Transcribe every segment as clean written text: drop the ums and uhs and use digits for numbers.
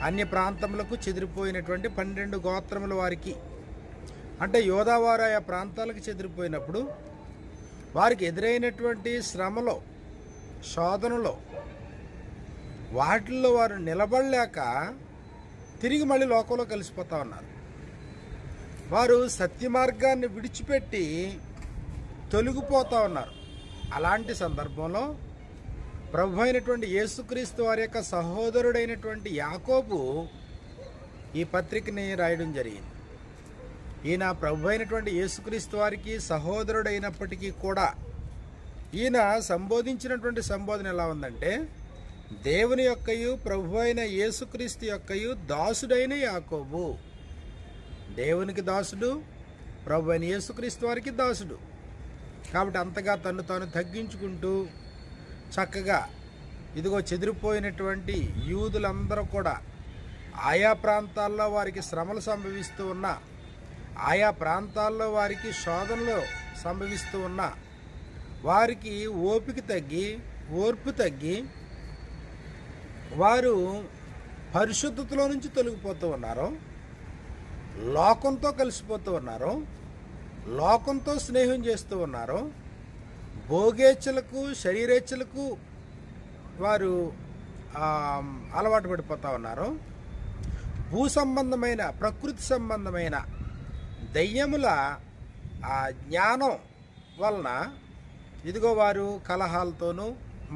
అన్య ప్రాంతములకు చెదిరిపోయినటువంటి 12 గోత్రముల వారికి, అంటే యోధావారు ఆయా ప్రాంతాలకు చెదిరిపోయినప్పుడు వారికి ఎదురైనటువంటి శ్రమలో, శోధనలో, వాటిల్లో వారు నిలబడలేక తిరిగి మళ్ళీ లోకంలో కలిసిపోతా ఉన్నారు. వారు సత్య మార్గాన్ని విడిచిపెట్టి తొలగిపోతూ ఉన్నారు. అలాంటి సందర్భంలో ప్రభు అయినటువంటి యేసుక్రీస్తు వారి యొక్క సహోదరుడైనటువంటి యాకోబు ఈ పత్రికని రాయడం జరిగింది. ఈయన ప్రభు అయినటువంటి యేసుక్రీస్తు వారికి సహోదరుడైనప్పటికీ కూడా ఈయన సంబోధించినటువంటి సంబోధన ఎలా ఉందంటే, దేవుని యొక్కయు ప్రభు అయిన యేసుక్రీస్తు యొక్కయు దాసుడైన యాకోబు. దేవునికి దాసుడు, ప్రభు అయిన యేసుక్రీస్తు వారికి దాసుడు. కాబట్టి అంతగా తను తాను తగ్గించుకుంటూ చక్కగా ఇదిగో చెదిరిపోయినటువంటి యూదులందరూ కూడా ఆయా ప్రాంతాల్లో వారికి శ్రమలు సంభవిస్తూ ఉన్నా, ఆయా ప్రాంతాల్లో వారికి శోధనలు సంభవిస్తూ ఉన్నా వారికి ఓర్పు తగ్గి వారు పరిశుద్ధతలో నుంచి తొలగిపోతూ ఉన్నారు, లోకంతో కలిసిపోతూ ఉన్నారు, లోకంతో స్నేహం చేస్తూ ఉన్నారు, భోగేచ్ఛలకు శరీరేచ్ఛలకు వారు అలవాటు పడిపోతూ ఉన్నారు, భూ సంబంధమైన ప్రకృతి సంబంధమైన దయ్యముల జ్ఞానం వలన ఇదిగో వారు కలహాలతోనూ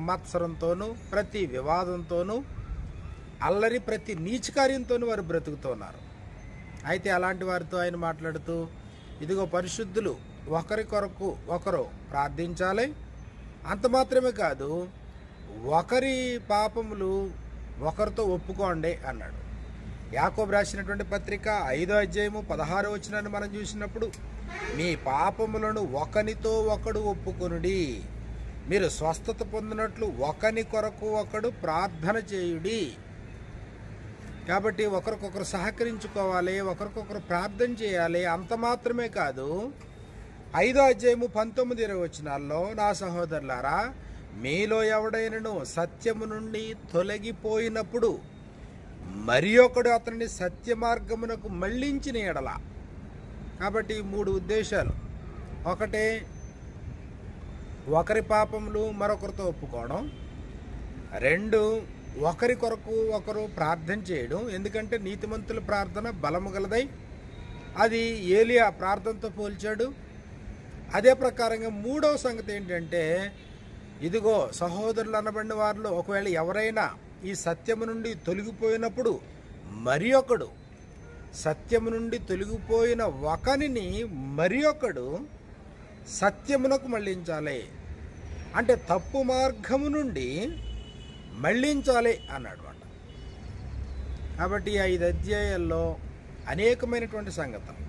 మత్సరంతోనూ ప్రతి వివాదంతోనూ అల్లరి ప్రతి నీచ కార్యంతోనూ వారు బ్రతుకుతూ ఉన్నారు. అయితే అలాంటి వారితో ఆయన మాట్లాడుతూ ఇదిగో పరిశుద్ధులు ఒకరి కొరకు ఒకరు ప్రార్థించాలి, అంత మాత్రమే కాదు ఒకరి పాపములు ఒకరితో ఒప్పుకోండి అన్నాడు. యాకోబు రాసినటువంటి పత్రిక 5వ అధ్యాయము 16వ వచనాన్ని మనం చూసినప్పుడు, మీ పాపములను ఒకనితో ఒకడు ఒప్పుకొనుడి, మీరు స్వస్థత పొందినట్లు ఒకని కొరకు ఒకడు ప్రార్థన చేయుడి. కాబట్టి ఒకరికొకరు సహకరించుకోవాలి, ఒకరికొకరు ప్రార్థన చేయాలి. అంత మాత్రమే కాదు 5వ అధ్యాయము 19-20 వచనాల్లో, నా సహోదరులారా, మీలో ఎవడైనను సత్యము నుండి తొలగిపోయినప్పుడు మరి ఒకడు అతనిని సత్య మార్గమునకు మళ్లించిన ఎడల. కాబట్టి 3 ఉద్దేశాలు. ఒకటే ఒకరి పాపములు మరొకరితో ఒప్పుకోవడం, 2 ఒకరి కొరకు ఒకరు ప్రార్థన చేయడం, ఎందుకంటే నీతిమంతుల ప్రార్థన బలము గలదై, అది ఏలియా ప్రార్థనతో పోల్చాడు. అదే ప్రకారంగా 3వ సంగతి ఏంటంటే, ఇదిగో సహోదరులు అనబడిన వారిలో ఒకవేళ ఎవరైనా ఈ సత్యము నుండి తొలగిపోయినప్పుడు మరి ఒకడు, సత్యము నుండి తొలగిపోయిన ఒకనిని మరి ఒకడు సత్యమునకు మళ్లించాలి, అంటే తప్పు మార్గము నుండి మళ్లించాలి అన్నాడు అన్నమాట. కాబట్టి 5 అధ్యాయాల్లో అనేకమైనటువంటి సంగతులు.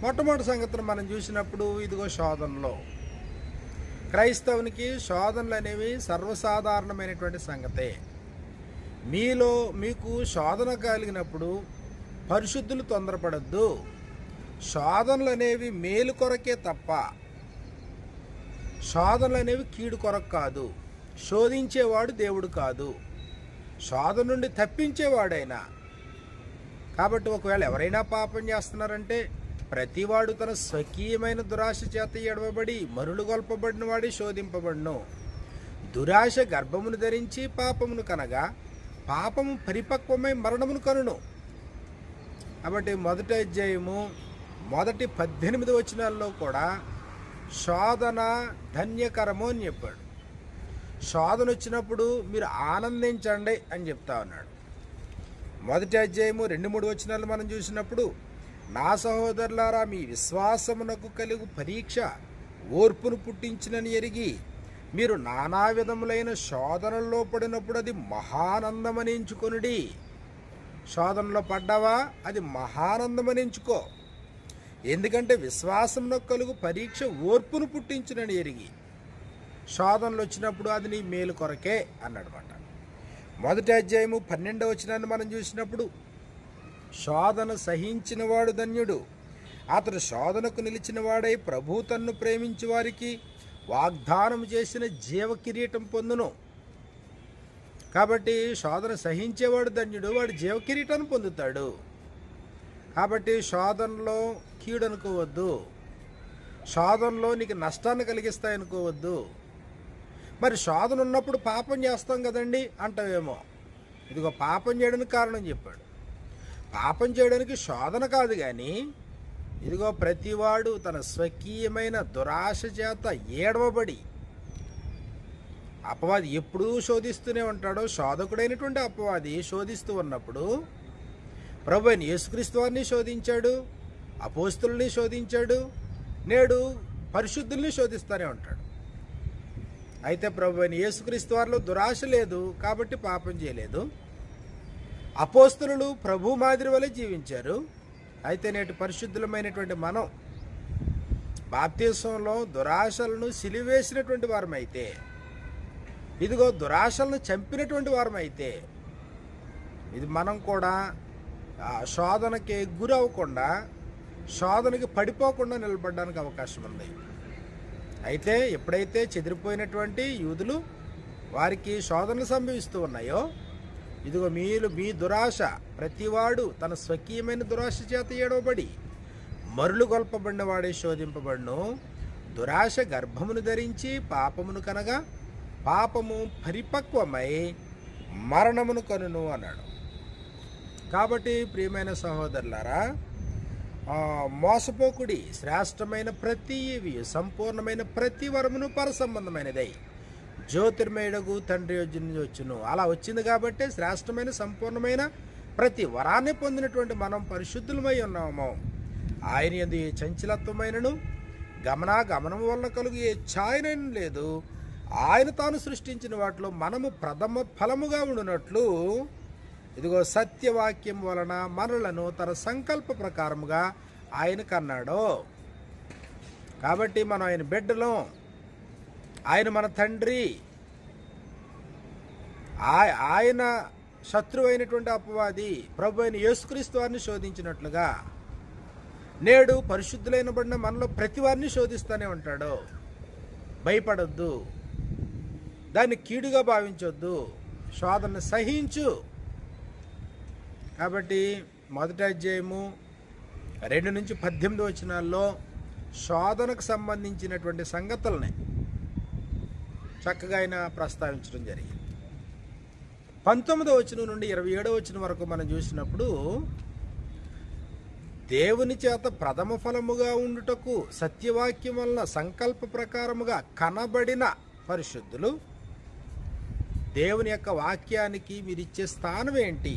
మొట్టమొదటి సంగతిని మనం చూసినప్పుడు ఇదిగో శోధనలో, క్రైస్తవునికి శోధనలు అనేవి సర్వసాధారణమైనటువంటి సంగతే. మీకు శోధన కలిగినప్పుడు పరిశుద్ధులు తొందరపడద్దు. శోధనలు అనేవి మేలు కొరకే తప్ప శోధనలు అనేవి కీడు కొరకు కాదు. శోధించేవాడు దేవుడు కాదు, శోధన నుండి తప్పించేవాడైనా. కాబట్టి ఒకవేళ ఎవరైనా పాపం చేస్తున్నారంటే ప్రతివాడు తన స్వకీయమైన దురాశ చేత ఎడవబడి మరులు గొల్పబడిన వాడి శోధింపబడును. దురాశ గర్భమును ధరించి పాపమును కనగా పాపము పరిపక్వమై మరణమును కనును. కాబట్టి 1వ అధ్యాయము మొదటి 18 వచనాల్లో కూడా శోధన ధన్యకరము అని చెప్పాడు. శోధన వచ్చినప్పుడు మీరు ఆనందించండి అని చెప్తా ఉన్నాడు. 1వ అధ్యాయము 2-3 వచనాలు మనం చూసినప్పుడు, నా సహోదరులారా, మీ విశ్వాసమునకు కలుగు పరీక్ష ఓర్పును పుట్టించినని ఎరిగి మీరు నానా విధములైన శోధనల్లో పడినప్పుడు అది మహానందమని ఎంచుకొనుడి. శోధనలో పడ్డావా, అది మహానందమని ఎంచుకో. ఎందుకంటే విశ్వాసంలో కలుగు పరీక్ష ఓర్పును పుట్టించునని ఎరిగి. శోధనలు వచ్చినప్పుడు అది నీ మేలు కొరకే అన్నాడనమాట. 1వ అధ్యాయము 12వ వచనాన్ని మనం చూసినప్పుడు, శోధన సహించిన వాడు ధన్యుడు, అతడు శోధనకు నిలిచిన వాడై ప్రభు తన్ను ప్రేమించి వారికి వాగ్దానం చేసిన జీవ కిరీటం పొందును. కాబట్టి శోధన సహించేవాడు ధన్యుడు, వాడు జీవ కిరీటాన్ని పొందుతాడు. కాబట్టి శోధనలో కీడు అనుకోవద్దు, శోధనలో నీకు నష్టాన్ని కలిగిస్తాయనుకోవద్దు. మరి శోధన ఉన్నప్పుడు పాపం చేస్తాం కదండి అంటావేమో. ఇదిగో పాపం చేయడానికి కారణం చెప్పాడు. పాపం చేయడానికి శోధన కాదు కానీ, ఇదిగో ప్రతివాడు తన స్వకీయమైన దురాశ చేత ఏడవబడి, అపవాది ఎప్పుడూ శోధిస్తూనే ఉంటాడో, శోధకుడైనటువంటి అపవాది శోధిస్తూ ఉన్నప్పుడు ప్రభు అయిన యేసుక్రీస్తు వారిని శోధించాడు, అపోస్తుల్ని శోధించాడు, నేడు పరిశుద్ధుల్ని శోధిస్తూనే ఉంటాడు. అయితే ప్రభు అయిన యేసుక్రీస్తు వారిలో దురాశ లేదు కాబట్టి పాపం చేయలేదు. అపోస్తులు ప్రభు మాదిరి వలె జీవించారు. అయితే నేటి పరిశుద్ధులమైనటువంటి మనం బాప్తిసంలో దురాశలను సిలివేసినటువంటి వారమైతే, ఇదిగో దురాశలను చంపినటువంటి వారమైతే, ఇది మనం కూడా శోధనకి గురవ్వకుండా, శోధనకి పడిపోకుండా నిలబడడానికి అవకాశం ఉంది. అయితే ఎప్పుడైతే చెదిరిపోయినటువంటి యూదులు వారికి శోధనలు సంభవిస్తూ ఉన్నాయో, ఇదిగో మీరు మీ దురాశ, ప్రతివాడు తన స్వకీయమైన దురాశ చేత ఏడవబడి మరులు గొల్పబడిన వాడే శోధింపబడును. దురాశ గర్భమును ధరించి పాపమును కనగా పాపము పరిపక్వమై మరణమును కనును అన్నాడు. కాబట్టి ప్రియమైన సహోదరులారా, మోసపోకుడి, శ్రేష్టమైన ప్రతి సంపూర్ణమైన ప్రతి వరమును పరసంబంధమైనదై జ్యోతిర్మయుడగు తండ్రి యొద్ద నుంచి వచ్చును. అలా వచ్చింది కాబట్టి శ్రేష్టమైన సంపూర్ణమైన ప్రతి వరాన్ని పొందినటువంటి మనం పరిశుద్ధులమై ఉన్నాము. ఆయన యందు ఏ చంచలత్వమైనను గమనం వలన కలుగు ఏ ఛాయనైన లేదు. ఆయన తాను సృష్టించిన వాటిలో మనము ప్రథమ ఫలముగా ఉండునట్లు, ఇదిగో సత్యవాక్యం వలన మనలను తన సంకల్ప ప్రకారముగా ఆయన కన్నాడు. కాబట్టి మనం ఆయన బిడ్డలం, ఆయన మన తండ్రి. ఆయన శత్రువు అయినటువంటి అపవాది ప్రభు అయిన యేసుక్రీస్తు వారిని శోధించినట్లుగా నేడు పరిశుద్ధులైనబడిన మనలో ప్రతి వారిని శోధిస్తూనే ఉంటాడు. భయపడొద్దు, దాన్ని కీడుగా భావించొద్దు, శోధనను సహించు. కాబట్టి మొదటి అధ్యాయము 2-18 వచనాల్లో శోధనకు సంబంధించినటువంటి సంగతులని చక్కగా ఆయన ప్రస్తావించడం జరిగింది. 19వ వచనం నుండి 27వ వచనం వరకు మనం చూసినప్పుడు, దేవుని చేత ప్రథమ ఫలముగా ఉండుటకు సత్యవాక్యం వలన సంకల్ప ప్రకారముగా కనబడిన పరిశుద్ధులు, దేవుని యొక్క వాక్యానికి మీరిచ్చే స్థానం ఏంటి?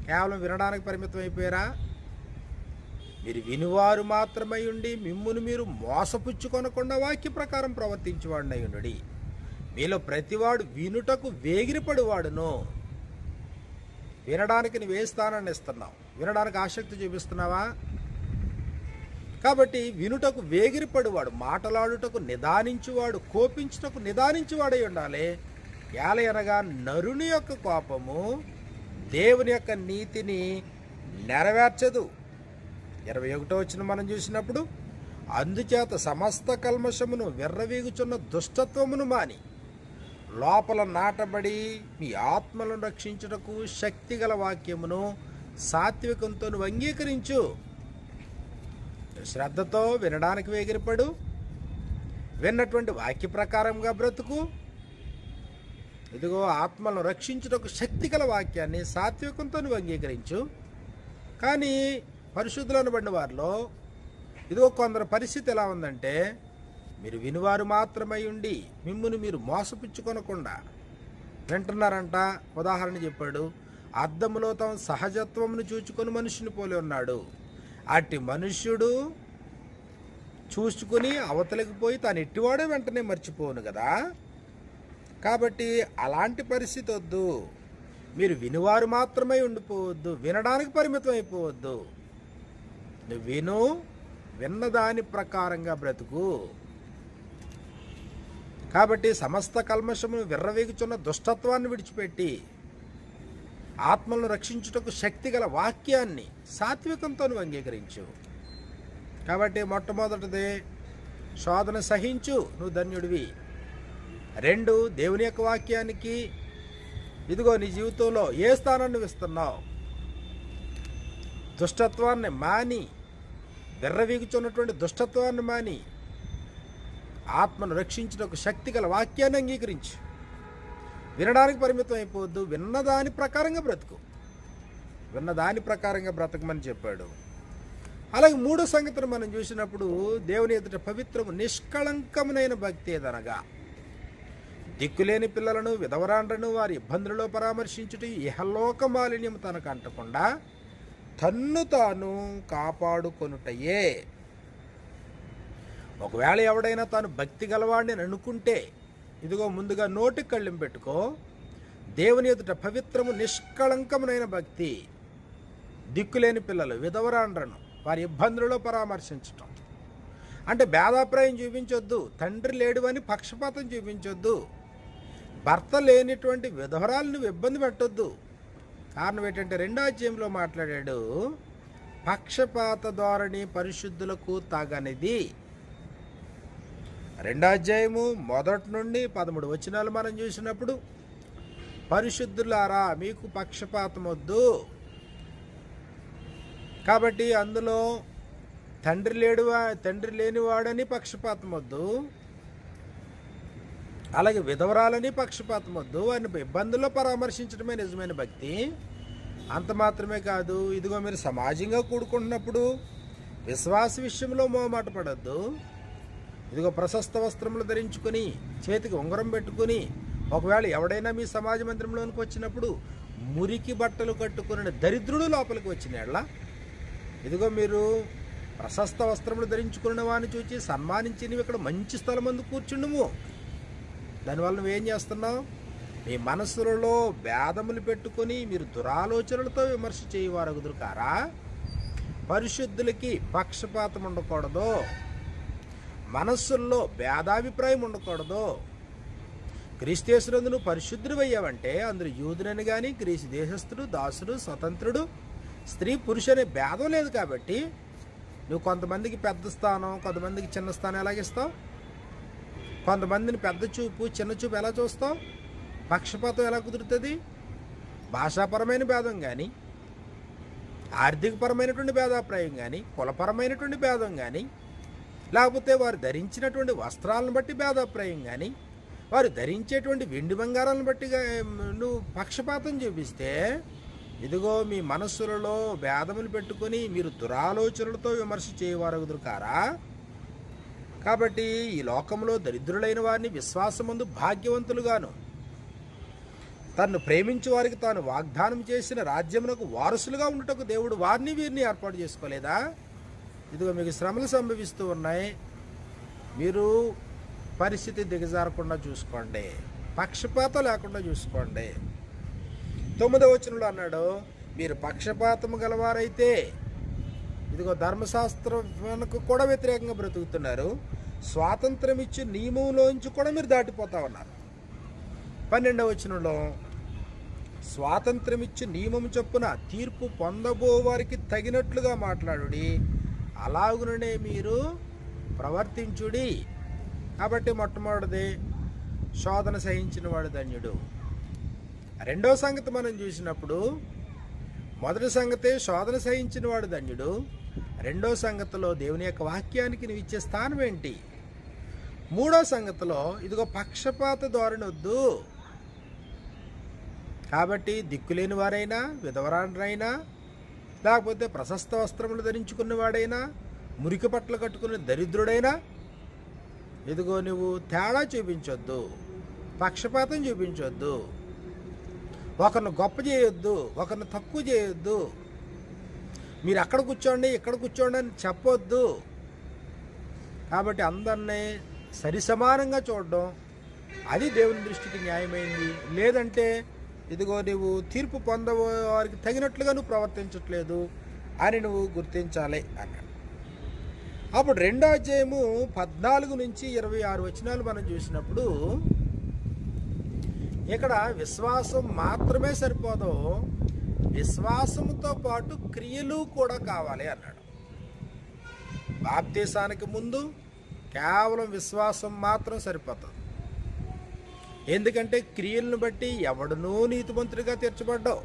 కేవలం వినడానికి పరిమితం అయిపోయారా? మీరు వినువారు మాత్రమై ఉండి మిమ్మును మీరు మోసపుచ్చుకొనకుండా వాక్య ప్రకారం ప్రవర్తించేవాడినై ఉండుడి. మీలో ప్రతివాడు వినుటకు వేగిరపడివాడును. వినడానికి నువ్వే స్థానాన్ని ఇస్తున్నావు? వినడానికి ఆసక్తి చూపిస్తున్నావా? కాబట్టి వినుటకు వేగిరపడివాడు, మాటలాడుటకు నిదానించువాడు, కోపించుటకు నిదానించువాడై ఉండాలి. ఏలయనగా నరుని యొక్క కోపము దేవుని యొక్క నీతిని నెరవేర్చదు. 21వ వచనం మనం చూసినప్పుడు, అందుచేత సమస్త కల్మషమును విర్రవీగుచున్న దుష్టత్వమును మాని లోపల నాటబడి మీ ఆత్మలను రక్షించుటకు శక్తిగల వాక్యమును సాత్వికంతో అంగీకరించు. శ్రద్ధతో వినడానికి వేగిరపడు, విన్నటువంటి వాక్య ప్రకారంగా బ్రతుకు. ఇదిగో ఆత్మలను రక్షించుటకు శక్తిగల వాక్యాన్ని సాత్వికంతో అంగీకరించు. కానీ పరిశుద్ధులు అనబడిన వారిలో ఇదిగో కొందరు పరిస్థితి ఎలా ఉందంటే, మీరు వినువారు మాత్రమై ఉండి మిమ్మును మీరు మోసపుచ్చుకొనకుండా వింటున్నారంట. ఉదాహరణ చెప్పాడు, అద్దములో తమ సహజత్వమును చూచుకొని మనుషుని పోలి ఉన్నాడు. అట్టి మనుష్యుడు చూసుకుని అవతలికి పోయి తాను ఎట్టివాడో వెంటనే మర్చిపోను కదా. కాబట్టి అలాంటి పరిస్థితి వద్దు. మీరు వినువారు మాత్రమై ఉండిపోవద్దు, వినడానికి పరిమితం అయిపోవద్దు. నువ్వు విను, విన్నదాని ప్రకారంగా బ్రతుకు. కాబట్టి సమస్త కల్మషమును విర్రవీగుచున్న దుష్టత్వాన్ని విడిచిపెట్టి ఆత్మలను రక్షించుటకు శక్తిగల వాక్యాన్ని సాత్వికంతో నువ్వు అంగీకరించు. కాబట్టి మొట్టమొదటిది శోధన సహించు, నువ్వు ధన్యుడివి. 2 దేవుని యొక్క వాక్యానికి ఇదిగో నీ జీవితంలో ఏ స్థానాన్ని ఇస్తున్నావు? దుష్టత్వాన్ని మాని, విర్రవీగుచున్నటువంటి దుష్టత్వాన్ని మాని, ఆత్మను రక్షించిన ఒక శక్తి గల వాక్యాన్ని అంగీకరించు. వినడానికి పరిమితం అయిపోవద్దు, విన్నదాని ప్రకారంగా బ్రతుకు. విన్నదాని ప్రకారంగా బ్రతకమని చెప్పాడు. అలాగే మూడో సంగతిని మనం చూసినప్పుడు, దేవుని ఎదుట పవిత్రము నిష్కళంకమునైన భక్తి ఏదనగా దిక్కులేని పిల్లలను, విధవరాండ్రను వారి ఇబ్బందులలో పరామర్శించుట, ఇహలోక మాలిన్యము తనకు అంటకుండా తన్ను తాను కాపాడుకొనుటయే. ఒకవేళ ఎవడైనా తాను భక్తి గలవాడిని అని అనుకుంటే, ఇదిగో ముందుగా నోటికి కళ్ళెం పెట్టుకో. దేవుని ఎదుట పవిత్రము నిష్కళంకమునైన భక్తి, దిక్కులేని పిల్లలు, విధవరాండ్రను వారి ఇబ్బందులలో పరామర్శించటం అంటే భేదాభిప్రాయం చూపించొద్దు. తండ్రి లేడు అని పక్షపాతం చూపించొద్దు. భర్త లేనిటువంటి విధవరాలు నువ్వు ఇబ్బంది పెట్టొద్దు. కారణం ఏంటంటే 2వ అధ్యాయంలో మాట్లాడాడు, పక్షపాత ధోరణి పరిశుద్ధులకు తగనిది. 2వ అధ్యాయము 1 నుండి 13 వచనాలు మనం చూసినప్పుడు, పరిశుద్ధులారా మీకు పక్షపాతం వద్దు. కాబట్టి అందులో తండ్రి లేనివాడని పక్షపాతం వద్దు, అలాగే విధవరాలని పక్షపాతం వద్దు. వారిని ఇబ్బందుల్లో పరామర్శించడమే నిజమైన భక్తి. అంత మాత్రమే కాదు, ఇదిగో మీరు సమాజంగా కూడుకుంటున్నప్పుడు విశ్వాస విషయంలో మోమాట పడద్దు. ఇదిగో ప్రశస్త వస్త్రములు ధరించుకొని, చేతికి ఉంగరం పెట్టుకుని, ఒకవేళ ఎవడైనా మీ సమాజ మందిరంలోనికి వచ్చినప్పుడు మురికి బట్టలు కట్టుకుని దరిద్రుడు లోపలికి వచ్చినాళ్ళ, ఇదిగో మీరు ప్రశస్త వస్త్రములు ధరించుకున్న వాడిని చూచి సన్మానించి నువ్వు ఇక్కడ మంచి స్థలం ముందు కూర్చుండుము. దానివల్ల నువ్వేం చేస్తున్నావు? మీ మనస్సులలో భేదములు పెట్టుకొని మీరు దురాలోచనలతో విమర్శ చేయవారగుదురు కారా? పరిశుద్ధులకి పక్షపాతం ఉండకూడదు, మనస్సుల్లో భేదాభిప్రాయం ఉండకూడదు. క్రీస్తేశ్వరందు నువ్వు పరిశుద్ధుడు అయ్యావంటే అందులో యూదునని కానీ, గ్రీసు దేశస్థుడు, దాసుడు, స్వతంత్రుడు, స్త్రీ పురుషు అనే భేదం లేదు. కాబట్టి నువ్వు కొంతమందికి పెద్ద స్థానం, కొంతమందికి చిన్న స్థానం ఎలాగిస్తావు? కొంతమందిని పెద్ద చూపు, చిన్న చూపు ఎలా చూస్తావు? పక్షపాతం ఎలా కుదురుతుంది? భాషాపరమైన భేదం కానీ, ఆర్థికపరమైనటువంటి భేదాభిప్రాయం కానీ, కులపరమైనటువంటి భేదం కానీ, లేకపోతే వారు ధరించినటువంటి వస్త్రాలను బట్టి భేదాభిప్రాయం కానీ, వారు ధరించేటువంటి వెండి బంగారాలను బట్టి నువ్వు పక్షపాతం చూపిస్తే, ఇదిగో మీ మనస్సులలో భేదములు పెట్టుకొని మీరు దురాలోచనలతో విమర్శ చేయవారగుదురు కారా? కాబట్టి ఈ లోకంలో దరిద్రులైన వారిని విశ్వాసమందు భాగ్యవంతులుగాను, తన్ను ప్రేమించే వారికి తాను వాగ్దానం చేసిన రాజ్యమునకు వారసులుగా ఉండుటకు దేవుడు వారిని వీరిని ఏర్పాటు చేసుకోలేదా? ఇదిగో మీకు శ్రమలు సంభవిస్తూ ఉన్నాయి, మీరు పరిస్థితి దిగజారకుండా చూసుకోండి, పక్షపాతం లేకుండా చూసుకోండి. 9వ వచనంలో అన్నాడు, మీరు పక్షపాతము గలవారైతే, ఇదిగో ధర్మశాస్త్రానికి కూడా వ్యతిరేకంగా బ్రతుకుతున్నారు, స్వాతంత్రం ఇచ్చి నియమంలోంచి కూడా మీరు దాటిపోతా ఉన్నారు. 12వ వచనంలో, స్వాతంత్రం ఇచ్చి నియమము చొప్పున తీర్పు పొందబో వారికి తగినట్లుగా మాట్లాడుడి, అలాగుననే మీరు ప్రవర్తించుడి. కాబట్టి మొట్టమొదటిది శోధన సహించిన వాడు ధన్యుడు. రెండో సంగతి మనం చూసినప్పుడు, మొదటి సంగతే శోధన సహించిన వాడు ధన్యుడు. రెండో సంగతిలో దేవుని యొక్క వాక్యానికి నువ్వు ఇచ్చే స్థానం ఏంటి? మూడో సంగతిలో ఇదిగో పక్షపాత ధోరణి వద్దు. కాబట్టి దిక్కులేని వారైనా, విధవరాండ్రైనా, లేకపోతే ప్రశస్త వస్త్రములు ధరించుకున్నవాడైనా, మురికి పట్టలు కట్టుకున్న దరిద్రుడైనా, ఇదిగో నువ్వు తేడా చూపించొద్దు, పక్షపాతం చూపించొద్దు, ఒకరిని గొప్ప చేయొద్దు, ఒకరిని తక్కువ చేయొద్దు, మీరు అక్కడ కూర్చోండి ఇక్కడ కూర్చోండి అని చెప్పొద్దు. కాబట్టి అందరినీ సరి సమానంగా చూడడం అది దేవుని దృష్టికి న్యాయమైంది. లేదంటే ఇదిగో నువ్వు తీర్పు పొందవారికి తగినట్లుగా నువ్వు ప్రవర్తించట్లేదు అని నువ్వు గుర్తించాలి అన్నాడు. అప్పుడు 2వ అధ్యాయము 14 నుంచి 26 వచనాలు మనం చూసినప్పుడు, ఇక్కడ విశ్వాసం మాత్రమే సరిపోదు, విశ్వాసంతో పాటు క్రియలు కూడా కావాలి అన్నాడు. బాప్తీసానికి ముందు కేవలం విశ్వాసం మాత్రం సరిపోతుంది. ఎందుకంటే క్రియలను బట్టి ఎవడనూ నీతిమంతుడిగా తీర్చబడ్డావు.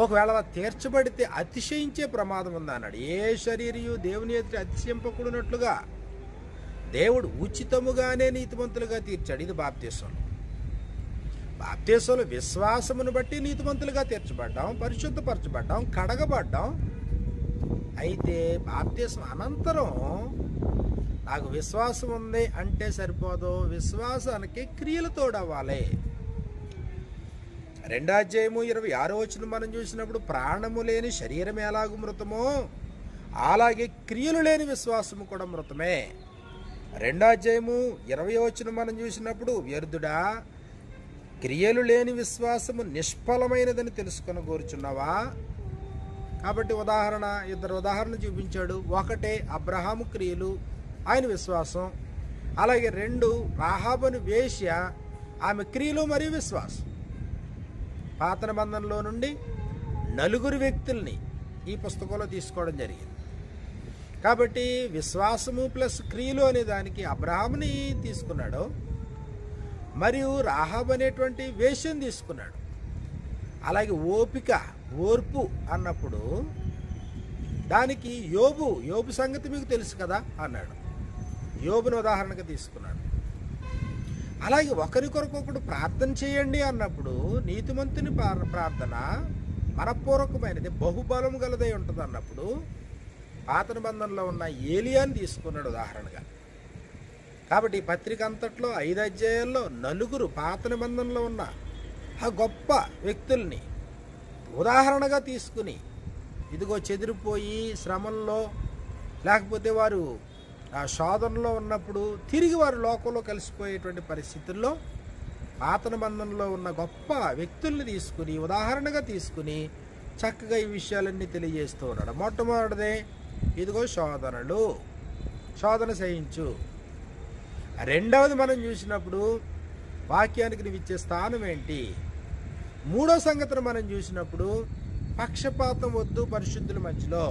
ఒకవేళ అలా తీర్చబడితే అతిశయించే ప్రమాదం ఉంది అన్నాడు. ఏ శరీరయు దేవుని ఎదుట అతిశయింపకూడనట్లుగా దేవుడు ఉచితముగానే నీతిమంతులుగా తీర్చాడు. ఇది బాప్తీసంలో. బాప్తీసంలో విశ్వాసమును బట్టి నీతిమంతులుగా తీర్చబడ్డాం, పరిశుద్ధపరచబడ్డాం, కడగబడ్డాం. అయితే బాప్తీసం అనంతరం నాకు విశ్వాసం ఉంది అంటే సరిపోదు, విశ్వాసానికి క్రియలు తోడవ్వాలి. 2వ అధ్యాయము 26వ వచనం మనం చూసినప్పుడు ప్రాణము లేని శరీరం ఎలాగూ మృతమో అలాగే క్రియలు లేని విశ్వాసము కూడా మృతమే. 2వ అధ్యాయము 20వ వచనం మనం చూసినప్పుడు వ్యర్థుడా క్రియలు లేని విశ్వాసము నిష్ఫలమైనదని తెలుసుకొని కోరుచున్నావా? కాబట్టి ఇద్దరు ఉదాహరణ చూపించాడు. ఒకటే అబ్రహాము క్రియలు, ఆయన విశ్వాసం. అలాగే 2 రాహాబును వేశ్య, ఆమె క్రియలు మరియు విశ్వాసం. పాత నిబంధనలో నుండి 4 వ్యక్తుల్ని ఈ పుస్తకంలో తీసుకోవడం జరిగింది. కాబట్టి విశ్వాసము ప్లస్ క్రియలు అనే దానికి అబ్రహాముని తీసుకున్నాడు, మరియు రాహాబు అనేటువంటి వేశ్యను తీసుకున్నాడు. అలాగే ఓర్పు అన్నప్పుడు దానికి యోబు సంగతి మీకు తెలుసు కదా అన్నాడు. యోబుని ఉదాహరణగా తీసుకున్నాడు. అలాగే ఒకరికొరకొకడు ప్రార్థన చేయండి అన్నప్పుడు నీతిమంతుని ప్రార్థన మనపూర్వకమైనది, బహుబలం గలదై ఉంటుంది అన్నప్పుడు పాత నిబంధనలో ఉన్న ఏలియాని తీసుకున్నాడు ఉదాహరణగా. కాబట్టి ఈ పత్రిక అంతట్లో 5 అధ్యాయాల్లో 4 పాత నిబంధనలో ఉన్న ఆ గొప్ప వ్యక్తుల్ని ఉదాహరణగా తీసుకుని, ఇదిగో చెదిరిపోయి శ్రమంలో లేకపోతే వారు ఆ శోధనలో ఉన్నప్పుడు తిరిగి వారు లోకంలో కలిసిపోయేటువంటి పరిస్థితుల్లో పాత నిబంధనలో ఉన్న గొప్ప వ్యక్తుల్ని తీసుకుని ఉదాహరణగా తీసుకుని చక్కగా ఈ విషయాలన్నీ తెలియజేస్తూ ఉన్నాడు. మొట్టమొదటిదే ఇదిగో శోధన సహించు. 2వది మనం చూసినప్పుడు వాక్యానికి నువ్వు ఇచ్చే స్థానం ఏంటి. 3వ సంగతిని మనం చూసినప్పుడు పక్షపాతం వద్దు పరిశుద్ధుల మధ్యలో.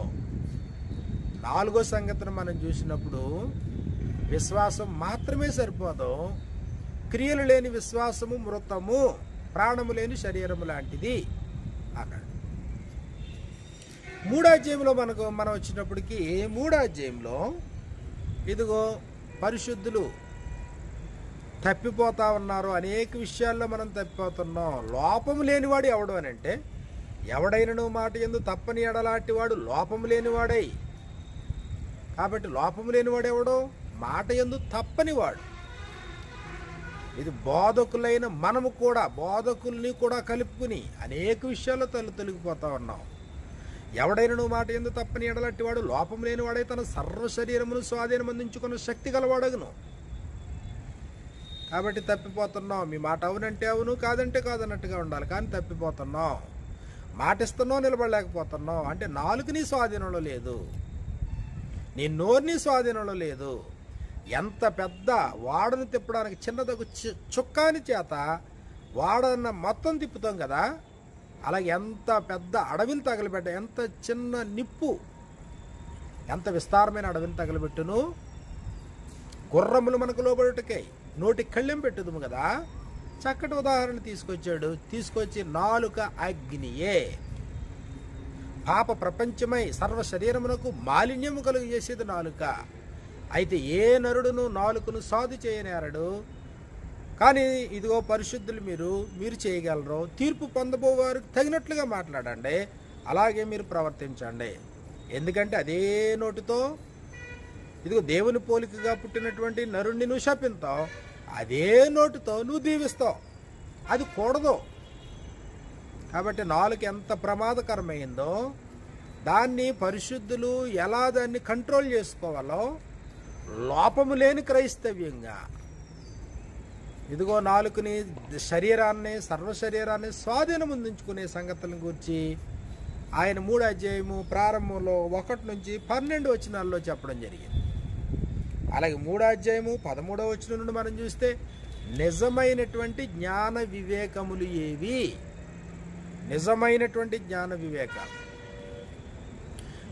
4వ సంగతిని మనం చూసినప్పుడు విశ్వాసం మాత్రమే సరిపోదు, క్రియలు లేని విశ్వాసము మృతము, ప్రాణము లేని శరీరము లాంటిది అన్నాడు. 3వ అధ్యాయంలో మనం వచ్చినప్పటికీ 3వ అధ్యాయంలో ఇదిగో పరిశుద్ధులు తప్పిపోతా ఉన్నారు. అనేక విషయాల్లో మనం తప్పిపోతున్నాం. లోపము లేనివాడు ఎవడు అని అంటే, ఎవడైనను మాట యందు తప్పని ఎడలాంటి వాడు లోపము లేనివాడై. కాబట్టి లోపము లేనివాడు ఎవడో మాట యందు తప్పనివాడు. ఇది బోధకులైన మనము కూడా బోధకుల్ని కూడా కలుపుకుని అనేక విషయాల్లో తొలగిపోతా ఉన్నాం. ఎవడైనను మాట యందు తప్పని ఎడలాంటి వాడు లోపము లేనివాడై తన సర్వ శరీరమును స్వాధీనం అందించుకున్న శక్తి గలవాడగును. కాబట్టి తప్పిపోతున్నాం. మీ మాట అవునంటే అవును, కాదంటే కాదన్నట్టుగా ఉండాలి, కానీ తప్పిపోతున్నాం. మాట ఇస్తున్నావు, నిలబడలేకపోతున్నావు. అంటే నాలుగు నీ స్వాధీనంలో లేదు, నీ నోరు నీ స్వాధీనంలో లేదు. ఎంత పెద్ద వాడను తిప్పడానికి చిన్నదొక చుక్కాని చేత వాడన్న మొత్తం తిప్పుతాం కదా, అలాగే ఎంత పెద్ద అడవిని తగలబెట్ట, ఎంత చిన్న నిప్పు ఎంత విస్తారమైన అడవిని తగలబెట్టును. గుర్రములు మనకు లోబడుటకై నోటి కళ్ళెం పెట్టుదుము కదా. చక్కటి ఉదాహరణ తీసుకొచ్చి నాలుక అగ్నియే, పాప ప్రపంచమై సర్వ శరీరమునకు మాలిన్యము కలుగు చేసేది నాలుక. అయితే ఏ నరుడును నాలుకను సాధు చేయనేరడు. కానీ ఇదిగో పరిశుద్ధులు మీరు చేయగలరు. తీర్పు పొందబోవారు తగినట్లుగా మాట్లాడండి, అలాగే మీరు ప్రవర్తించండి. ఎందుకంటే అదే నోటితో ఇదిగో దేవుని పోలికగా పుట్టినటువంటి నరుణ్ణి నువ్వు శపిస్తావు, అదే నోటితో నువ్వు దీవిస్తావు. అది కూడదు. కాబట్టి నాలుక ఎంత ప్రమాదకరమైందో దాన్ని పరిశుద్ధులు ఎలా దాన్ని కంట్రోల్ చేసుకోవాలో లోపము లేని క్రైస్తవ్యంగా ఇదిగో నాలుకని శరీరాన్ని సర్వ శరీరాన్ని స్వాధీనం అందించుకునే సంగతులను గురించి ఆయన 3వ అధ్యాయము ప్రారంభంలో 1 నుంచి 12 వచనాల్లో చెప్పడం జరిగింది. అలాగే 3వ అధ్యాయము 13వ వచనం నుండి మనం చూస్తే నిజమైనటువంటి జ్ఞాన వివేకములు ఏవి, నిజమైనటువంటి జ్ఞాన వివేకాలు.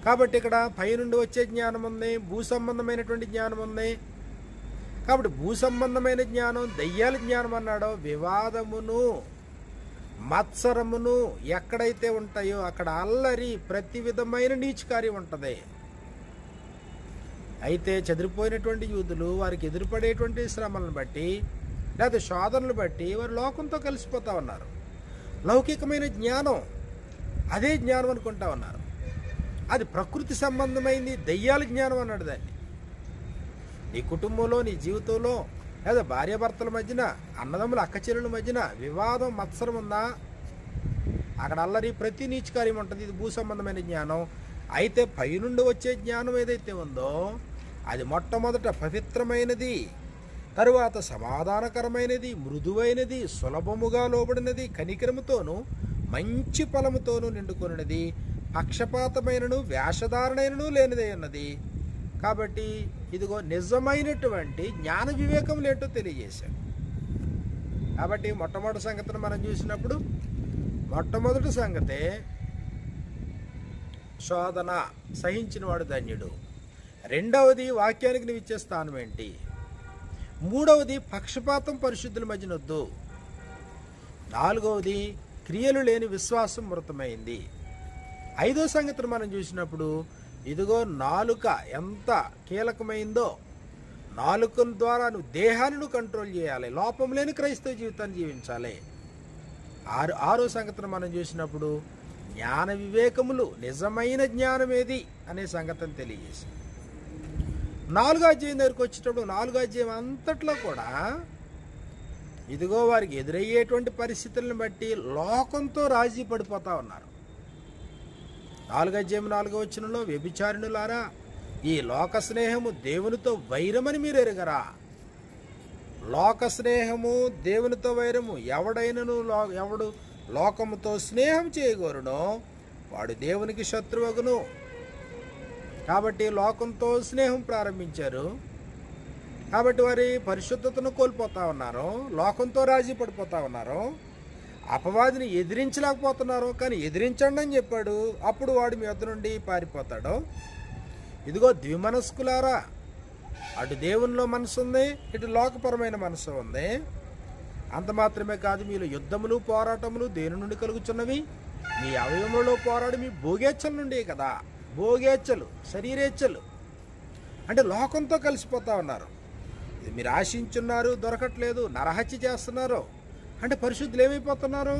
కాబట్టి ఇక్కడ పైనుండి వచ్చే జ్ఞానం ఉంది, భూ సంబంధమైనటువంటి జ్ఞానం ఉంది, కాబట్టి భూ సంబంధమైన జ్ఞానం, దయ్యాల జ్ఞానం అన్నాడో వివాదమును, మత్సరమును ఎక్కడైతే ఉంటాయో అక్కడ అల్లరి, ప్రతి విధమైన నీచకార్యం ఉంటుంది. అయితే చెదిరిపోయినటువంటి యూదులు వారికి ఎదురుపడేటువంటి శ్రమలను బట్టి లేదా శోధనలు బట్టి వారు లోకంతో కలిసిపోతా ఉన్నారు. లౌకికమైన జ్ఞానం అదే జ్ఞానం అనుకుంటా ఉన్నారు. అది ప్రకృతి సంబంధమైంది, దయ్యాల జ్ఞానం అన్నాడు దాన్ని. నీ కుటుంబంలో, నీ జీవితంలో లేదా భార్యాభర్తల మధ్యన, అన్నదమ్ముల అక్కచెల్లెల మధ్యన వివాదం, మత్సరం ఉందా, అక్కడ అల్లరి, ప్రతి నీచకార్యం ఉంటుంది. ఇది భూ సంబంధమైన జ్ఞానం. అయితే పైనుండి వచ్చే జ్ఞానం ఏదైతే ఉందో అది మొట్టమొదట పవిత్రమైనది, తరువాత సమాధానకరమైనది, మృదువైనది, సులభముగా లోబడినది, కనికరముతోనూ మంచి ఫలముతోనూ నిండుకొనినది, పక్షపాతమైనను వేషధారణైనను లేనిదై ఉన్నది. కాబట్టి ఇదిగో నిజమైనటువంటి జ్ఞాన వివేకములు ఏంటో తెలియజేశాడు. కాబట్టి మొట్టమొదటి సంగతిని మనం చూసినప్పుడు మొట్టమొదటి సంగతే శోధన సహించినవాడు ధన్యుడు. రెండవది వాక్యానికి నువ్వు ఇచ్చే స్థానం ఏంటి. మూడవది పక్షపాతం పరిశుద్ధుల మధ్యనొద్దు. నాలుగవది క్రియలు లేని విశ్వాసం మృతమైంది. ఐదో సంగతిని మనం చూసినప్పుడు ఇదిగో నాలుక ఎంత కీలకమైందో, నాలుక ద్వారా నువ్వు దేహాన్ని నువ్వు కంట్రోల్ చేయాలి, లోపం లేని క్రైస్తవ జీవితాన్ని జీవించాలి. ఆరో సంగతిని మనం చూసినప్పుడు జ్ఞాన వివేకములు, నిజమైన జ్ఞానం ఏది అనే సంగతిని తెలియజేసి 4వ అధ్యాయం దగ్గరికి వచ్చేటప్పుడు 4వ అధ్యాయం అంతట్లో కూడా ఇదిగో వారికి ఎదురయ్యేటువంటి పరిస్థితులను బట్టి లోకంతో రాజీ పడిపోతా ఉన్నారు. 4వ అధ్యాయం 4వ వచనంలో వ్యభిచారిణులారా, ఈ లోక స్నేహము దేవునితో వైరమని మీరు ఎరుగరా. లోక స్నేహము దేవునితో వైరము. ఎవడు లోకముతో స్నేహం చేయగోరునో వాడు దేవునికి శత్రువగును. కాబట్టి లోకంతో స్నేహం ప్రారంభించారు. కాబట్టి వారి పరిశుద్ధతను కోల్పోతా ఉన్నారు, లోకంతో రాజీ పడిపోతా ఉన్నారు, అపవాదిని ఎదిరించలేకపోతున్నారు. కానీ ఎదిరించండి అని చెప్పాడు, అప్పుడు వాడు మీ వద్ద నుండి పారిపోతాడు. ఇదిగో ద్విమనస్కులారా, అటు దేవునిలో మనసు ఉంది, ఇటు లోకపరమైన మనసు ఉంది. అంత మాత్రమే కాదు, మీలో యుద్ధములు పోరాటములు దేని నుండి కలుగుచున్నవి? మీ అవయవములలో పోరాడు మీ భోగేచ్ఛల నుండి కదా. భోగేచ్ఛలు, శరీరేచ్ఛలు అంటే లోకంతో కలిసిపోతా ఉన్నారు. మీరు ఆశించున్నారు, దొరకట్లేదు, నరహత్య చేస్తున్నారు అంటే పరిశుద్ధులు ఏమైపోతున్నారు?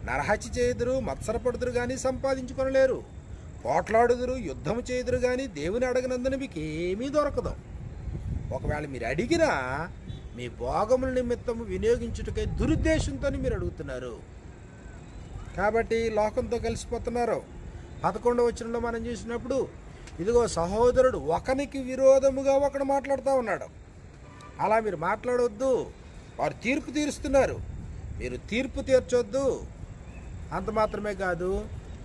నరహత్య చేయుదురు, మత్సరపడుదురు కానీ సంపాదించుకొనలేరు, పోట్లాడుదురు, యుద్ధము చేయుదురు కానీ దేవుని అడగనందున మీకు ఏమీ దొరకదు. ఒకవేళ మీరు అడిగినా మీ భోగముల నిమిత్తము వినియోగించుటకై దురుద్దేశంతో మీరు అడుగుతున్నారు. కాబట్టి లోకంతో కలిసిపోతున్నారు. 11వ వచనంలో మనం చూసినప్పుడు ఇదిగో సహోదరుడు ఒకనికి విరోధముగా ఒకడు మాట్లాడుతూ ఉన్నాడు. అలా మీరు మాట్లాడొద్దు. వారు తీర్పు తీరుస్తున్నారు, మీరు తీర్పు తీర్చొద్దు. అంత మాత్రమే కాదు,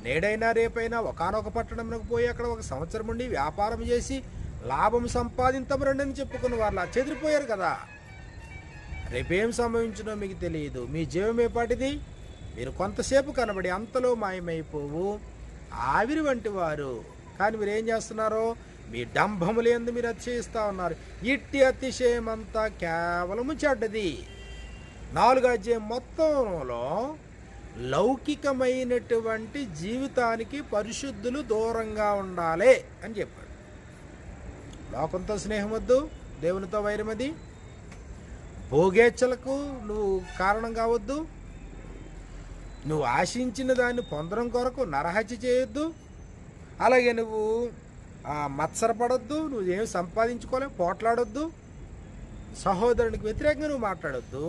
నేడైనా రేపైనా ఒకానొక పట్టణంలోకి పోయి అక్కడ 1 సంవత్సరం ఉండి వ్యాపారం చేసి లాభం సంపాదించమరండి అని చెప్పుకున్న వాళ్ళ చెదిరిపోయారు కదా. రేపేం సంభవించినో మీకు తెలియదు. మీ జీవం ఏపాటిది? మీరు కొంతసేపు కనబడి అంతలో మాయమైపోవు, ఆవిరి వంటి వారు. కానీ మీరు ఏం చేస్తున్నారో మీ డంభములందు మీరు అతిశయిస్తూ ఉన్నారు. ఇట్టి అతిశయం అంతా కేవలము చెడ్డది. 4వ అధ్యాయం మొత్తంలో లౌకికమైనటువంటి జీవితానికి పరిశుద్ధులు దూరంగా ఉండాలి అని చెప్పాడు. లోకంతో స్నేహం వద్దు, దేవునితో వైరమది, భోగేచ్ఛలకు నువ్వు కారణం కావద్దు, నువ్వు ఆశించిన దాన్ని పొందడం కొరకు నరహత్య చేయొద్దు, అలాగే నువ్వు మత్సరపడొద్దు, నువ్వేం సంపాదించుకోలేవు, పోట్లాడొద్దు, సహోదరునికి వ్యతిరేకంగా నువ్వు మాట్లాడొద్దు,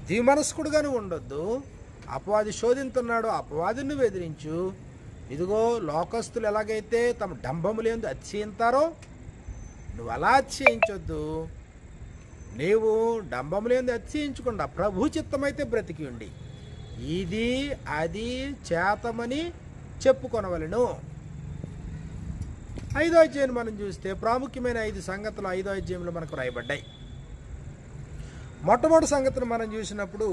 ద్విమనస్కుడుగా నువ్వు ఉండొద్దు. అపవాది శోధిస్తున్నాడు, అపవాదిని నువ్వు ఎదిరించు. ఇదిగో లోకస్తులు ఎలాగైతే తమ డంబములందు అతిశయిస్తారో నువ్వు అలా అతిశయించొద్దు. నీవు డంబములందు అతిశయించకుండా ప్రభు చిత్తమైతే బ్రతికి ఉండి ఇది అది చేతమని చెప్పుకొనవలెను. 5వ అధ్యాయం మనం చూస్తే ప్రాముఖ్యమైన 5 సంగతులు 5వ అధ్యాయంలో మనకు రాయబడ్డాయి. మొట్టమొదటి సంగతిని మనం చూసినప్పుడు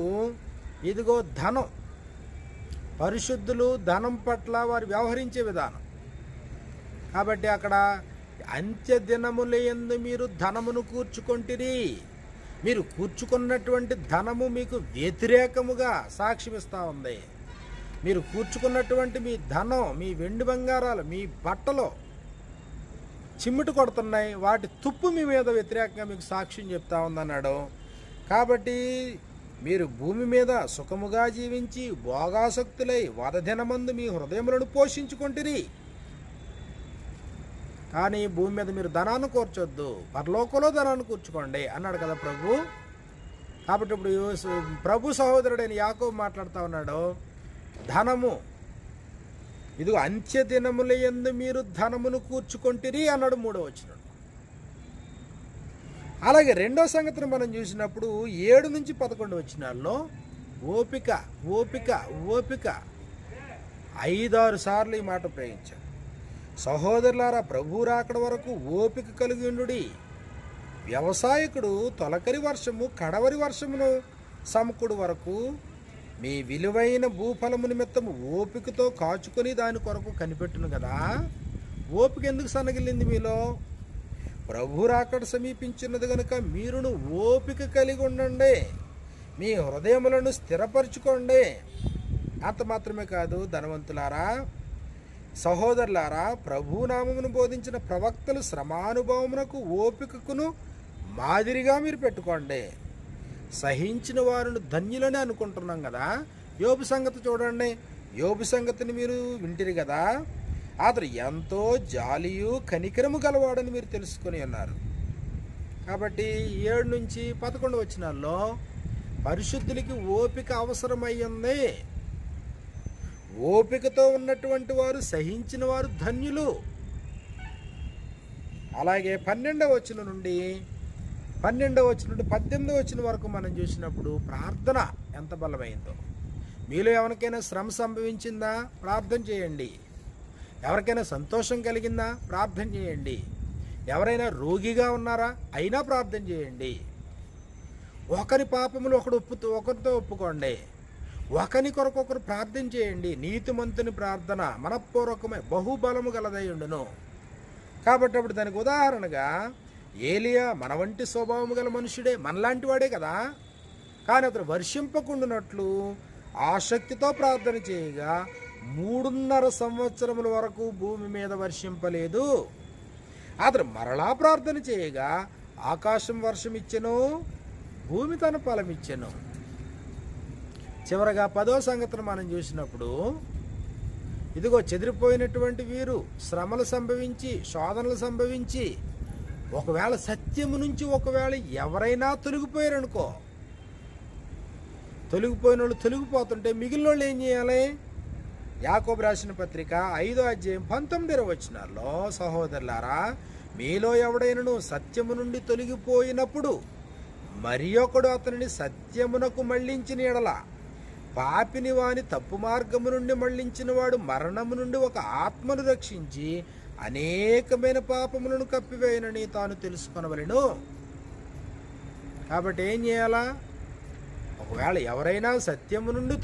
ఇదిగో ధనం. పరిశుద్ధులు ధనం పట్ల వారు వ్యవహరించే విధానం. కాబట్టి అక్కడ అంత్య దినములందు మీరు ధనమును కూర్చుకొంటిరి. మీరు కూర్చుకున్నటువంటి ధనము మీకు వ్యతిరేకముగా సాక్ష్యమిస్తూ ఉంది. మీరు కూర్చుకున్నటువంటి మీ ధనం, మీ వెండి బంగారాలు, మీ బట్టలు చిమ్మిటి కొడుతున్నాయి. వాటి తుప్పు మీ మీద వ్యతిరేకంగా మీకు సాక్ష్యం చెప్తా ఉందన్నాడు. కాబట్టి మీరు భూమి మీద సుఖముగా జీవించి భోగాసక్తులై వదదినమందు మీ హృదయములను పోషించుకుంటురి. కానీ భూమి మీద మీరు ధనాన్ని కూర్చొద్దు, పరలోకంలో ధనాన్ని కూర్చుకోండి అన్నాడు కదా ప్రభు. కాబట్టి ఇప్పుడు ప్రభు సహోదరుడైన యాకోబు మాట్లాడుతూ ఉన్నాడు, ధనము ఇదిగో అంత్య దినములందు మీరు ధనమును కూర్చుకొంటిరి అన్నాడు 3వ వచనం. అలాగే 2వ సంగతిని మనం చూసినప్పుడు 7 నుంచి 11 వచనాల్లో ఓపిక ఓపిక ఓపిక 5-6 సార్లు ఈ మాట ప్రయోగించాడు. సహోదరులారా, ప్రభు రాకడ వరకు ఓపిక కలిగి ఉండుడి. వ్యవసాయకుడు తొలకరి వర్షము కడవరి వర్షమును సమకుడు వరకు మీ విలువైన భూఫలము నిమిత్తము ఓపికతో కాచుకొని దాని కొరకు కనిపెట్టును కదా. ఓపిక ఎందుకు సన్నగిల్లింది మీలో? ప్రభు రాకడ సమీపించినది కనుక మీరును ఓపిక కలిగి ఉండండి, మీ హృదయములను స్థిరపరచుకోండి. అంత మాత్రమే కాదు, ధనవంతులారా, సహోదరులారా, ప్రభు నామమును బోధించిన ప్రవక్తలు శ్రమానుభవమునకు ఓపికకును మాదిరిగా మీరు పెట్టుకోండి. సహించిన వారిని ధన్యులని అనుకుంటున్నాం కదా. యోబు సంగతి చూడండి. యోబు సంగతిని మీరు వింటిరి కదా. అతడు ఎంతో జాలియు కనికరము గలవాడని మీరు తెలుసుకొని ఉన్నారు. కాబట్టి 7 నుంచి 11 వచనాల్లో పరిశుద్ధులకి ఓపిక అవసరమయ్యింది. ఓపికతో ఉన్నటువంటి వారు, సహించిన వారు ధన్యులు. అలాగే 12వ వచనం నుండి 18వ వచనం వరకు మనం చూసినప్పుడు ప్రార్థన ఎంత బలమైందో. మీలో ఎవరికైనా శ్రమ సంభవించిందా? ప్రార్థన చేయండి. ఎవరికైనా సంతోషం కలిగిందా? ప్రార్థన చేయండి. ఎవరైనా రోగిగా ఉన్నారా? అయినా ప్రార్థన చేయండి. ఒకరి పాపములు ఒకరితో ఒప్పుకోండి. ఒకరి కొరకు ఒకరు ప్రార్థన చేయండి. నీతిమంతుని ప్రార్థన మనఃపూర్వకమై బహుబలము గలదై ఉండును. కాబట్టి అప్పుడు దానికి ఉదాహరణగా ఏలియా మన వంటి స్వభావము గల మనుషుడే, మనలాంటి వాడే కదా. కానీ అతను వర్షింపకుండానట్లు ఆసక్తితో ప్రార్థన చేయగా 3.5 సంవత్సరముల వరకు భూమి మీద వర్షింపలేదు. అతను మరలా ప్రార్థన చేయగా ఆకాశం వర్షం ఇచ్చెను, భూమి తన ఫలం ఇచ్చెను. చివరగా 10వ సంగతిని మనం చూసినప్పుడు ఇదిగో చెదిరిపోయినటువంటి వీరు శ్రమలు సంభవించి శోధనలు సంభవించి ఒకవేళ సత్యము నుంచి ఒకవేళ ఎవరైనా తొలగిపోయారనుకో, తొలగిపోయిన వాళ్ళు తొలగిపోతుంటే మిగిలిన వాళ్ళు ఏం చేయాలి? యాకోబు రాసిన పత్రిక 5వ అధ్యాయం 19వ వచనాల్లో, సహోదరులారా, మీలో ఎవడైనను సత్యము నుండి తొలగిపోయినప్పుడు మరి ఒకడు అతనిని సత్యమునకు మళ్లించిన ఎడల పాపిని వాని తప్పు మార్గము నుండి మళ్లించిన వాడు మరణము నుండి ఒక ఆత్మను రక్షించి అనేకమైన పాపములను కప్పివేయనని తాను తెలుసుకొనవలెను. కాబట్టి ఏం చేయాలా? ఒకవేళ ఎవరైనా సత్యము నుండి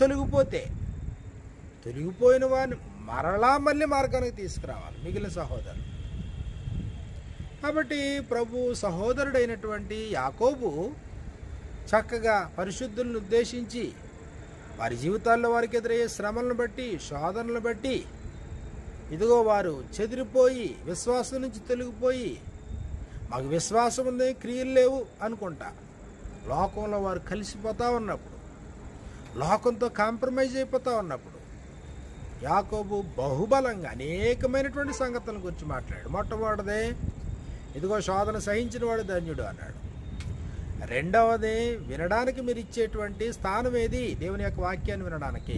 తొలగిపోయిన వాడిని మరలా మళ్ళీ మార్గానికి తీసుకురావాలి మిగిలిన సహోదరులు. కాబట్టి ప్రభు సహోదరుడైనటువంటి యాకోబు చక్కగా పరిశుద్ధులను ఉద్దేశించి వారి జీవితాల్లో వారికి ఎదురయ్యే శ్రమలను బట్టి శోధనలను బట్టి ఇదిగో వారు చెదిరిపోయి విశ్వాసం నుంచి తొలగిపోయి మాకు విశ్వాసం ఉంది క్రియలు లేవు అనుకుంటా లోకంలో వారు కలిసిపోతూ ఉన్నప్పుడు, లోకంతో కాంప్రమైజ్ అయిపోతూ ఉన్నప్పుడు యాకోబు బహుబలంగా అనేకమైనటువంటి సంగతుల గురించి మాట్లాడాడు. మొట్టమొదటిదే ఇదిగో శోధన సహించిన వాడు ధన్యుడు అన్నాడు. రెండవది వినడానికి మీరు ఇచ్చేటువంటి స్థానం ఏది? దేవుని యొక్క వాక్యాన్ని వినడానికి.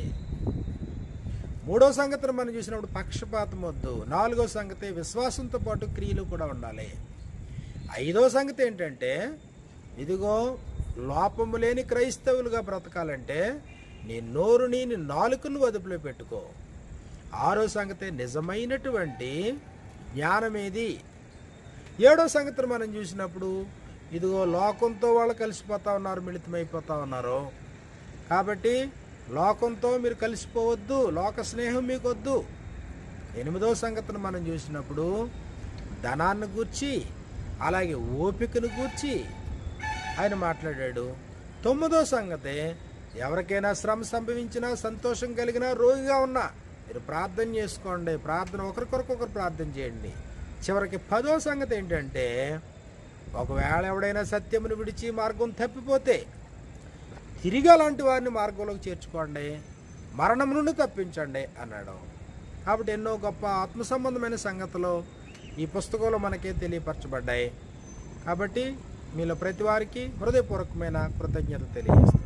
మూడో సంగతిని మనం చూసినప్పుడు పక్షపాతం వద్దు. నాలుగో సంగతి విశ్వాసంతో పాటు క్రియలు కూడా ఉండాలి. ఐదో సంగతి ఏంటంటే ఇదిగో లోపము లేని క్రైస్తవులుగా బ్రతకాలంటే నీ నోరుని నీ నాలుకను అదుపులో పెట్టుకో. ఆరో సంగతి నిజమైనటువంటి జ్ఞానమేది. ఏడో సంగతిని మనం చూసినప్పుడు ఇదిగో లోకంతో వాళ్ళు కలిసిపోతూ ఉన్నారు, మిళితమైపోతూ ఉన్నారు. కాబట్టి లోకంతో మీరు కలిసిపోవద్దు, లోక స్నేహం మీకు వద్దు. ఎనిమిదో సంగతిని మనం చూసినప్పుడు ధనాన్ని గూర్చి అలాగే ఓపికను గూర్చి ఆయన మాట్లాడాడు. 9వ సంగతి, ఎవరికైనా శ్రమ సంభవించినా, సంతోషం కలిగినా, రోగిగా ఉన్నా మీరు ప్రార్థన చేసుకోండి. ప్రార్థన ఒకరికొరకొకరు ప్రార్థన చేయండి. చివరికి 10వ సంగతి ఏంటంటే, ఒకవేళ ఎవడైనా సత్యమును విడిచి మార్గం తప్పిపోతే తిరిగి అలాంటి వారిని మార్గంలోకి చేర్చుకోండి, మరణం నుండి తప్పించండి అన్నాడు. కాబట్టి ఎన్నో గొప్ప ఆత్మ సంబంధమైన సంగతులు ఈ పుస్తకంలో మనకే తెలియపరచబడ్డాయి. కాబట్టి మీలో ప్రతి వారికి హృదయపూర్వకమైన కృతజ్ఞత తెలియజేస్తాను.